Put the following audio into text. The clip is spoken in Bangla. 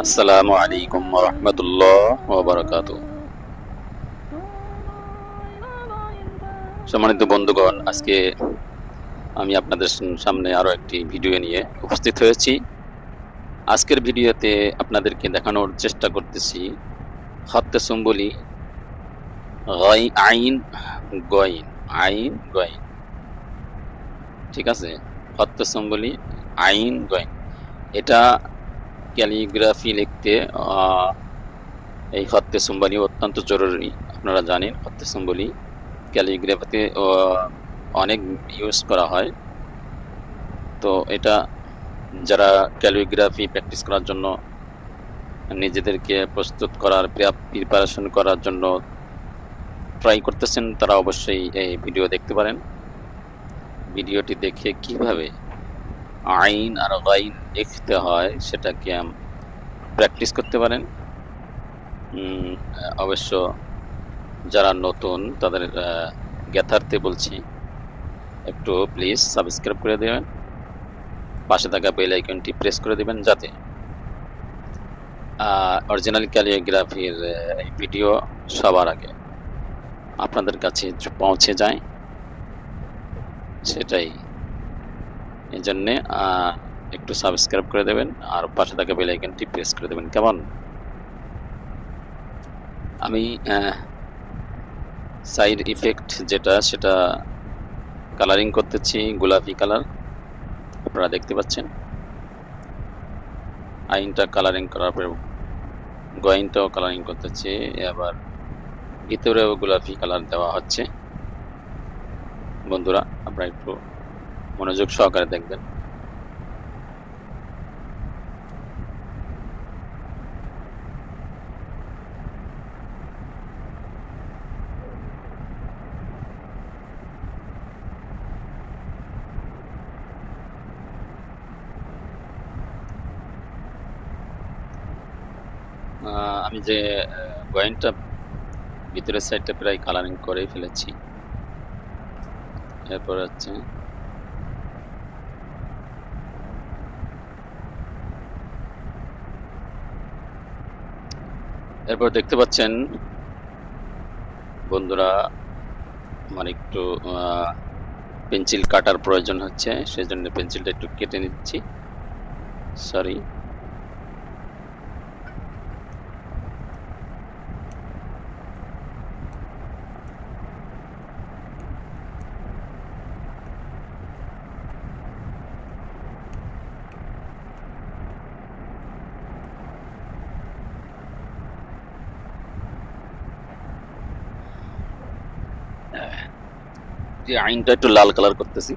আসসালামু আলাইকুম ওয়া রাহমাতুল্লাহ ওয়া বারাকাতুহু। সম্মানিত বন্ধুগণ, আজকে আমি আপনাদের সামনে আরো একটি ভিডিও নিয়ে উপস্থিত হয়েছি। আজকের ভিডিওতে আপনাদেরকে দেখানোর চেষ্টা করতেছি খত্তে সুম্বুলি আইন গইন আইন গইন। ঠিক আছে, খত্তে সুম্বুলি আইন গইন, এটা ক্যালিগ্রাফি লিখতে এই খত্তে সুম্বুলি অত্যন্ত জরুরি। আপনারা জানেন খত্তে সুম্বুলি ক্যালিগ্রাফিতে অনেক ইউজ করা হয়। তো এটা যারা ক্যালিগ্রাফি প্র্যাকটিস করার জন্য নিজেদেরকে প্রস্তুত করার প্রিপারেশন করার জন্য ট্রাই করতেছেন, তারা অবশ্যই এই ভিডিও দেখতে পারেন। ভিডিওটি দেখে কিভাবে আইন আর গাইন লিখতে হয় সেটাকে প্র্যাকটিস করতে পারেন। অবশ্য যারা নতুন তাদের জ্ঞাতার্থে বলছি, একটু প্লিজ সাবস্ক্রাইব করে দেবেন, পাশে থাকা বেল আইকনটি প্রেস করে দেবেন যাতে অরিজিনাল ক্যালিগ্রাফির এই ভিডিও সবার আগে আপনাদের কাছে পৌঁছে যায়। সেটাই এই জন্যে একটু সাবস্ক্রাইব করে দেবেন আর পাশে থাকা বেল আইকনটি প্রেস করে দেবেন। কেমন? আমি সাইড ইফেক্ট সেটা কালারিং করতেছি গোলাপি কালার, আপনারা দেখতে পাচ্ছেন। আইনটা কালারিং করার পর গয়নটাও কালারিং করতেছি, আবার ভিতরেও গোলাপি কালার দেওয়া হচ্ছে। বন্ধুরা, আপনারা একটু মনোযোগ সহকারে দেখবেন। আমি যে গয়নটা ভিতরের সাইডটা প্রায় কালারিং করে ফেলেছি। এরপর হচ্ছে এরপর দেখতে পাচ্ছেন বন্ধুরা, আমার একটু পেন্সিল কাটার প্রয়োজন হচ্ছে, সেজন্য পেন্সিলটা একটু কেটে নিচ্ছি। সরি। যে আইনটা একটু লাল কালার করতেছি।